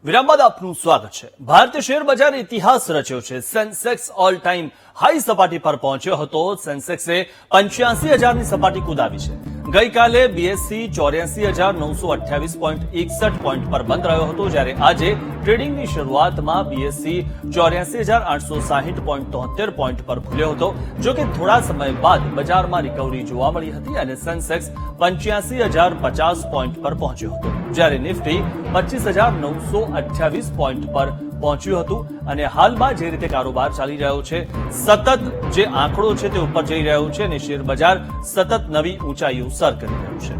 વિરામ બાદ આપનું સ્વાગત છે। ભારતીય શેર બજાર ઇતિહાસ રચ્યો છે। સેન્સેક્સ ઓલ ટાઈમ હાઈ સપાટી પર પહોંચ્યો હતો। સેન્સેક્સે 85,000ની સપાટી કુદાવી છે। ગઈકાલે બીએસસી 84,928.61 પોઈન્ટ પર બંધ રહ્યો હતો, જ્યારે આજે ટ્રેડિંગની શરૂઆતમાં બીએસસી 84,860.73 પોઈન્ટ પર ખુલ્યો હતો। જો કે થોડા સમય બાદ બજારમાં રિકવરી જોવા મળી હતી અને સેન્સેક્સ 85,050 પોઈન્ટ પર પહોંચ્યો હતો, જ્યારે નિફ્ટી 25,928 પોઈન્ટ પર પહોંચ્યું હતું। અને હાલમાં જે રીતે કારોબાર ચાલી રહ્યો છે, સતત જે આંકડો છે તે ઉપર જઈ રહ્યો છે અને શેર બજાર સતત નવી ઊંચાઈઓ સર કરી રહ્યું છે।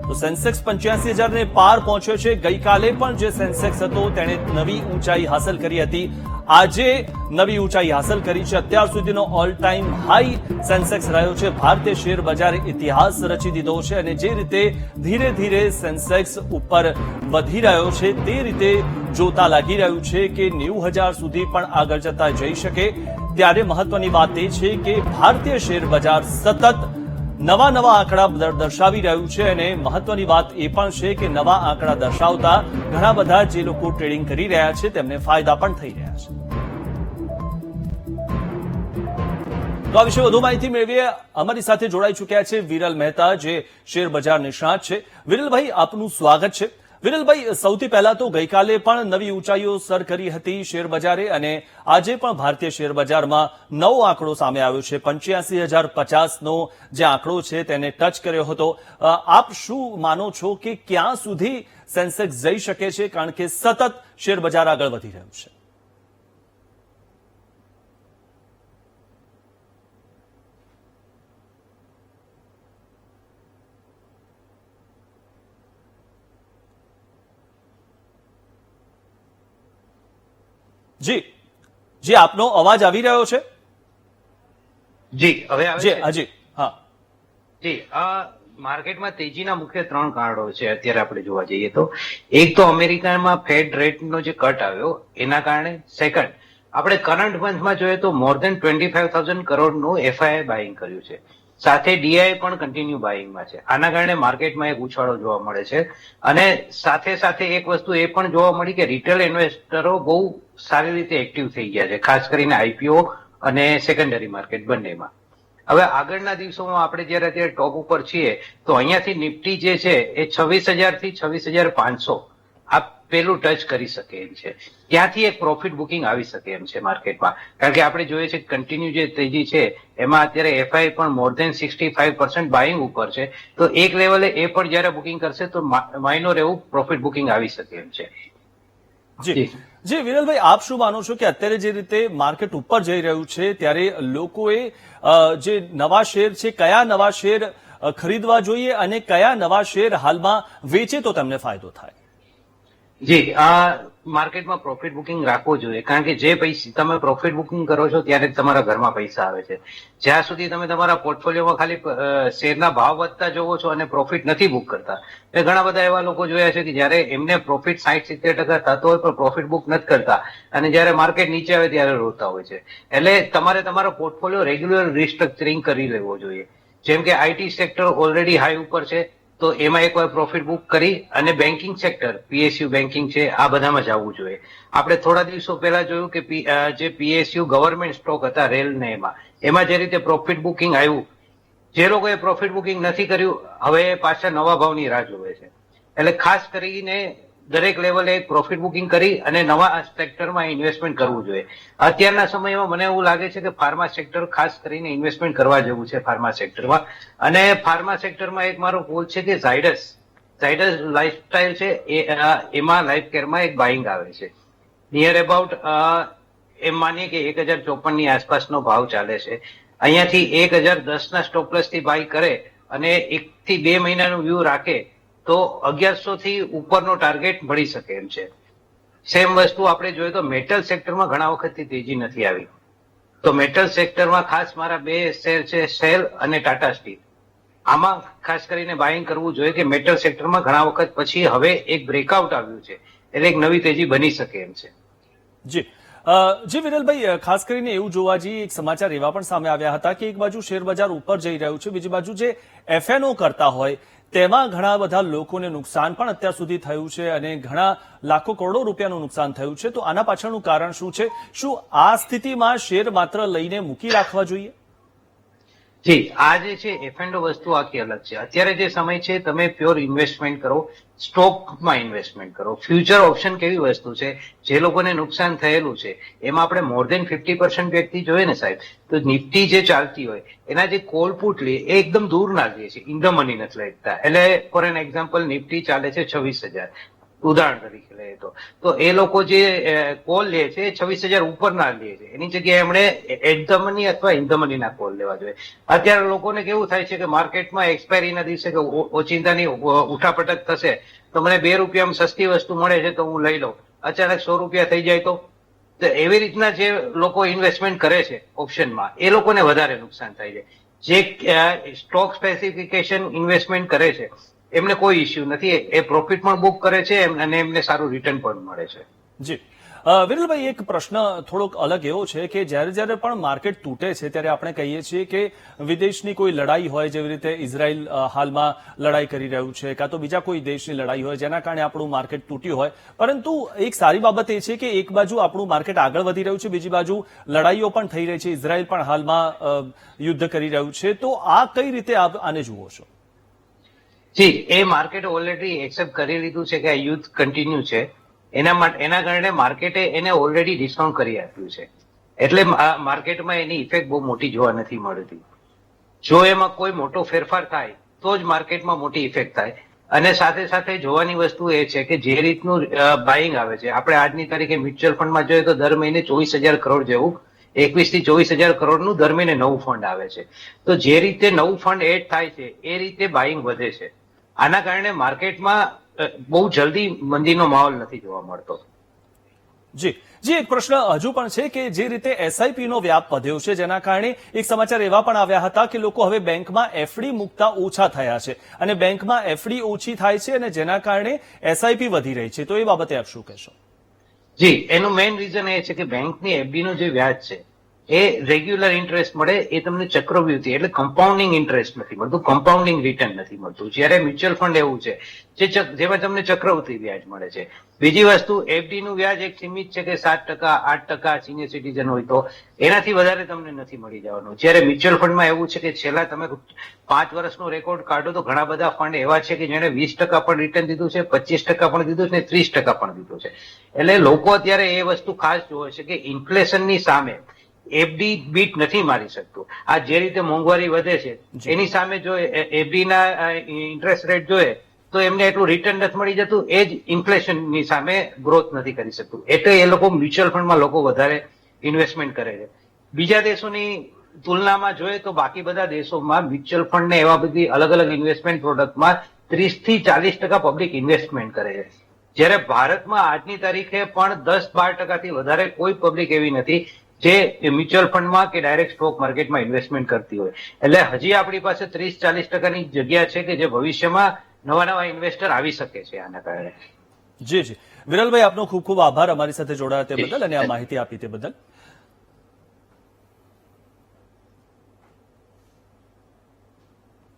તો સેન્સેક્સ 85,000ને પાર પહોંચ્યો છે। ગઈકાલે પણ જે સેન્સેક્સ હતો તેણે નવી ઊંચાઈ હાંસલ કરી હતી, આજે નવી ઊંચાઈ હાંસલ કરી છે। અત્યાર સુધીનો ઓલ ટાઈમ હાઈ સેન્સેક્સ રહ્યો છે। ભારતીય શેર બજારે ઇતિહાસ રચી દીધો છે અને જે રીતે ધીરે ધીરે સેન્સેક્સ ઉપર વધી રહ્યો છે તે રીતે જોતા લાગી રહ્યું છે કે 90,000 સુધી પણ આગળ જતા જઈ શકે। ત્યારે મહત્વની વાત એ છે કે ભારતીય શેર બજાર સતત નવા આંકડા દર્શાવી રહ્યું છે અને મહત્વની વાત એ પણ છે કે નવા આંકડા દર્શાવતા ઘણા બધા જે લોકો ટ્રેડિંગ કરી રહ્યા છે તેમને ફાયદા પણ થઈ રહ્યા છે। તો આ વિશે વધુ માહિતી મેળવીએ। અમારી સાથે જોડાઈ ચૂક્યા છે વિરલ મહેતા, જે શેર બજાર નિષ્ણાત છે। વિરલભાઈ, આપનું સ્વાગત છે। વિરલભાઈ, સૌથી પહેલા તો ગઈકાલે પણ નવી ઊંચાઈઓ સર કરી હતી શેર બજારે અને આજે પણ ભારતીય શેર બજારમાં નવો આંકડો સામે આવ્યો છે। 85,050નો જે આંકડો છે તેને ટચ કર્યો હતો। આપ શું માનો છો કે ક્યાં સુધી સેન્સેક્સ જઈ શકે છે, કારણ કે સતત શેર બજાર આગળ વધી રહ્યું છે? જી જી, આપનો અવાજ આવી રહ્યો છે? જી, હવે આવે છે? જી, હા જી, આ માર્કેટમાં તેજીના મુખ્ય 3 કારણો છે અત્યારે આપણે જોવા જઈએ તો। એક તો અમેરિકામાં ફેડ રેટનો જે કટ આવ્યો એના કારણે, સેકન્ડ આપણે કરંટ મંથમાં જોઈએ તો મોર ધેન 25,000 કરોડનું એફઆઈઆઈ બાઇંગ કર્યું છે, સાથે ડીઆઈ પણ કન્ટિન્યુ બાઇંગમાં છે। આના કારણે માર્કેટમાં એક ઉછાળો જોવા મળે છે અને સાથે સાથે એક વસ્તુ એ પણ જોવા મળી કે રિટેલ ઇન્વેસ્ટરો બહુ સારી રીતે એક્ટિવ થઈ ગયા છે, ખાસ કરીને આઈપીઓ અને સેકન્ડરી માર્કેટ બંનેમાં। હવે આગળના દિવસોમાં આપણે જયારે અત્યારે ટોપ ઉપર છીએ તો અહીંયાથી નિફ્ટી જે છે એ 26,000 થી 26,500 આ પેલું ટચ કરી શકે એમ છે। ત્યાંથી એક પ્રોફિટ બુકિંગ આવી શકે એમ છે માર્કેટમાં, કારણ કે આપણે જોઈએ છે કન્ટિન્યુ જે તેજી છે એમાં અત્યારે એફઆઈ પણ મોર ધેન 65% બાઇંગ ઉપર છે। તો એક લેવલે એ પણ જયારે બુકિંગ કરશે તો માઇનોર એવું પ્રોફિટ બુકિંગ આવી શકે એમ છે। જી જી, વિરલભાઈ, આપ શું માનો છો કે અત્યારે જે રીતે માર્કેટ ઉપર જઈ રહ્યું છે ત્યારે લોકોએ જે નવા શેર છે, કયા નવા શેર ખરીદવા જોઈએ અને કયા નવા શેર હાલમાં વેચે તો તેમને ફાયદો થાય? જી, આ માર્કેટમાં પ્રોફિટ બુકિંગ રાખવો જોઈએ, કારણ કે જે પૈસા તમે પ્રોફિટ બુકિંગ કરો છો ત્યારે જ તમારા ઘરમાં પૈસા આવે છે। જ્યાં સુધી તમે તમારા પોર્ટફોલિયોમાં ખાલી શેરના ભાવ વધતા જોવો છો અને પ્રોફિટ નથી બુક કરતા, એ ઘણા બધા એવા લોકો જોયા છે કે જયારે એમને પ્રોફિટ 60-70% થતો હોય પણ પ્રોફિટ બુક નથી કરતા અને જયારે માર્કેટ નીચે આવે ત્યારે રોતા હોય છે। એટલે તમારે તમારો પોર્ટફોલિયો રેગ્યુલર રિસ્ટ્રક્ચરિંગ કરી લેવો જોઈએ। જેમ કે આઈટી સેક્ટર ઓલરેડી હાઈ ઉપર છે તો એમાં એકવાર પ્રોફિટ બુક કરી અને બેન્કિંગ સેક્ટર, પીએસયુ બેન્કિંગ છે, આ બધામાં જવું જોઈએ। આપણે થોડા દિવસો પહેલા જોયું કે જે પીએસયુ ગવર્મેન્ટ સ્ટોક હતા રેલ ને એમાં જે રીતે પ્રોફિટ બુકિંગ આવ્યું, જે લોકોએ પ્રોફિટ બુકિંગ નથી કર્યું હવે પાછા નવા ભાવની રાહ જોવે છે। એટલે ખાસ કરીને દરેક લેવલે પ્રોફિટ બુકિંગ કરી અને નવા સેક્ટરમાં ઇન્વેસ્ટમેન્ટ કરવું જોઈએ। અત્યારના સમયમાં મને એવું લાગે છે કે ફાર્મા સેક્ટર ખાસ કરીને ઇન્વેસ્ટમેન્ટ કરવા જેવું છે ફાર્મા સેક્ટરમાં। અને ફાર્મા સેક્ટરમાં એક મારો કોલ છે કે ઝાયડસ લાઈફસ્ટાઈલ છે, એમાં લાઈફ કેરમાં એક બાઇંગ આવે છે નિયર અબાઉટ એમ માનીએ કે 1,054ની આસપાસનો ભાવ ચાલે છે। અહીંયાથી 1,010ના સ્ટોપલેસ થી બાય કરે અને 1 થી 2 મહિનાનું વ્યૂ રાખે તો 1,100 થી ઉપરનો ટાર્ગેટ મળી શકે એમ છે। સેમ વસ્તુ આપણે જોઈએ તો મેટલ સેક્ટરમાં ઘણા વખતથી તેજી નથી આવી, તો મેટલ સેક્ટરમાં ખાસ મારા 2 શેર છે, સેલ અને ટાટા સ્ટીલ। આમાં ખાસ કરીને બાઇંગ કરવું જોઈએ કે મેટલ સેક્ટરમાં ઘણા વખત પછી હવે એક બ્રેકઆઉટ આવ્યું છે એટલે એક નવી તેજી બની શકે એમ છે। જી, જી વિરલભાઈ, ખાસ કરીને એવું જોવા જઈએ એક સમાચાર એવા પણ સામે આવ્યા હતા કે એક બાજુ શેર બજાર ઉપર જઈ રહ્યું છે, બીજી બાજુ જે એફએનઓ કરતા હોય તેમાં ઘણા બધા લોકોને નુકસાન પણ અત્યાર સુધી થયું છે અને ઘણા લાખો કરોડો રૂપિયાનું નુકસાન થયું છે. તો આના પાછળનું કારણ શું છે? શું આ સ્થિતિમાં શેર માત્ર લઈને મૂકી રાખવા જોઈએ? જી, આ જે છે એફએનડો વસ્તુ આખી અલગ છે. અત્યારે જે સમય છે તમે પ્યોર ઇન્વેસ્ટમેન્ટ કરો, સ્ટોકમાં ઇન્વેસ્ટમેન્ટ કરો. ફ્યુચર ઓપ્શન કેવી વસ્તુ છે, જે લોકોને નુકસાન થયેલું છે એમાં આપણે મોર દેન 50% વ્યક્તિ જોઈએ ને સાહેબ, તો નિફ્ટી જે ચાલતી હોય એના જે કોલ પુટ લે એ એકદમ દૂર ના લે છે, ઇન ધ મની નથી લેતા. એટલે ફોર એન એક્ઝામ્પલ નિફ્ટી ચાલે છે 26,000, ઉદાહરણ તરીકે લઈએ તો એ લોકો જે કોલ લે છે એ 26,000 ઉપર ના લે છે. એની જગ્યાએ એમણે એટ ધ મની અથવા ઇન ધ મની ના કોલ લેવા જોઈએ. અત્યારે લોકોને કેવું થાય છે કે માર્કેટમાં એક્સપાયરીના દિવસે કે ઓચિંતાની ઉઠાપટક થશે તો મને 2 રૂપિયામાં સસ્તી વસ્તુ મળે છે તો હું લઈ લઉં, અચાનક 100 રૂપિયા થઈ જાય તો એવી રીતના જે લોકો ઇન્વેસ્ટમેન્ટ કરે છે ઓપ્શનમાં એ લોકોને વધારે નુકસાન થાય છે. જે સ્ટોક સ્પેસિફિકેશન ઇન્વેસ્ટમેન્ટ કરે છે એમને કોઈ ઇસ્યુ નથી, એ પ્રોફિટ પણ બુક કરે છે અને એમને સારું રિટર્ન પણ મળે છે. જી વિરલભાઈ, એક પ્રશ્ન થોડોક અલગ એવો છે કે જ્યારે પણ માર્કેટ તૂટે છે ત્યારે આપણે કહીએ છીએ કે વિદેશની કોઈ લડાઈ હોય, જેવી રીતે ઇઝરાયલ હાલમાં લડાઈ કરી રહ્યું છે, કાં તો બીજા કોઈ દેશની લડાઈ હોય જેના કારણે આપણું માર્કેટ તૂટ્યું હોય, પરંતુ એક સારી બાબત એ છે કે એક બાજુ આપણું માર્કેટ આગળ વધી રહ્યું છે, બીજી બાજુ લડાઈઓ પણ થઈ રહી છે, ઇઝરાયલ પણ હાલમાં યુદ્ધ કરી રહ્યું છે. તો આ કઈ રીતે આને જુઓ છો? જી, એ માર્કેટ ઓલરેડી એક્સેપ્ટ કરી લીધું છે કે આ યુદ્ધ કન્ટિન્યુ છે. એના કારણે માર્કેટે એને ઓલરેડી ડિસ્કાઉન્ટ કરી આપ્યું છે. એટલે માર્કેટમાં એની ઇફેક્ટ બહુ મોટી જોવા નથી મળતી. જો એમાં કોઈ મોટો ફેરફાર થાય તો જ માર્કેટમાં મોટી ઇફેક્ટ થાય. અને સાથે સાથે જોવાની વસ્તુ એ છે કે જે રીતનું બાઇંગ આવે છે, આપણે આજની તારીખે મ્યુચ્યુઅલ ફંડમાં જોઈએ તો દર મહિને 24,000 કરોડ જેવું, 21 થી 24,000 કરોડનું દર મહિને નવું ફંડ આવે છે. તો જે રીતે નવું ફંડ એડ થાય છે એ રીતે બાઇંગ વધે છે. આના કારણે માર્કેટમાં બહુ જલ્દી મંદીનો માહોલ નથી જોવા મળતો. જી, એક પ્રશ્ન હજુ પણ છે કે જે રીતે એસઆઈપી નો વ્યાપ વધ્યો છે જેના કારણે એક સમાચાર એવા પણ આવ્યા હતા કે લોકો હવે બેંકમાં એફડી મૂકતા ઓછા થયા છે અને બેંકમાં એફડી ઓછી થાય છે અને જેના કારણે એસઆઈપી વધી રહી છે. તો એ બાબતે આપ શું કહેશો? જી, એનું મેઇન રીઝન એ છે કે બેંકની એફડી નો જે વ્યાજ છે એ રેગ્યુલર ઇન્ટરેસ્ટ મળે, એ તમને ચક્રવૃદ્ધિ એટલે કમ્પાઉન્ડિંગ ઇન્ટરેસ્ટ નથી મળતું, કમ્પાઉન્ડિંગ રિટર્ન નથી મળતું. જ્યારે મ્યુચ્યુઅલ ફંડ એવું છે જેમાં તમને ચક્રવૃદ્ધિ વ્યાજ મળે છે. બીજી વસ્તુ, એફડી નું વ્યાજ એક સીમિત છે કે 7%, 8%, સિનિયર સિટીઝન હોય તો એનાથી વધારે તમને નથી મળી જવાનું. જ્યારે મ્યુચ્યુઅલ ફંડમાં એવું છે કે છેલ્લા તમે 5 વર્ષનો રેકોર્ડ કાઢો તો ઘણા બધા ફંડ એવા છે કે જેને 20% પણ રિટર્ન દીધું છે, 25% પણ દીધું છે ને 30% પણ દીધું છે. એટલે લોકો અત્યારે એ વસ્તુ ખાસ જોવે છે કે ઇન્ફ્લેશનની સામે એફડી બીટ નથી મારી શકતું. આ જે રીતે મોંઘવારી વધે છે એની સામે જો એફડી ના ઇન્ટરેસ્ટ રેટ જોઈએ તો એમને એટલું રિટર્ન નથી મળી જતું, એ જ ઇન્ફ્લેશનની સામે ગ્રોથ નથી કરી શકતું. એટલે એ લોકો મ્યુચ્યુઅલ ફંડમાં લોકો વધારે ઇન્વેસ્ટમેન્ટ કરે છે. બીજા દેશોની તુલનામાં જોઈએ તો બાકી બધા દેશોમાં મ્યુચ્યુઅલ ફંડ ને એવા બધી અલગ અલગ ઇન્વેસ્ટમેન્ટ પ્રોડક્ટમાં 30 થી 40% પબ્લિક ઇન્વેસ્ટમેન્ટ કરે છે. જ્યારે ભારતમાં આજની તારીખે પણ 10-12% થી વધારે કોઈ પબ્લિક એવી નથી જે મ્યુચ્યુઅલ ફંડમાં કે ડાયરેક્ટ સ્ટોક માર્કેટમાં ઇન્વેસ્ટમેન્ટ કરતી હોય. એટલે હજી આપણી પાસે 30-40%ની જગ્યા છે કે જે ભવિષ્યમાં નવા ઇન્વેસ્ટર આવી શકે છે આના કારણે. જી, વિરલભાઈ, આપનો ખૂબ ખૂબ આભાર અમારી સાથે જોડાયા તે બદલ અને આ માહિતી આપી તે બદલ.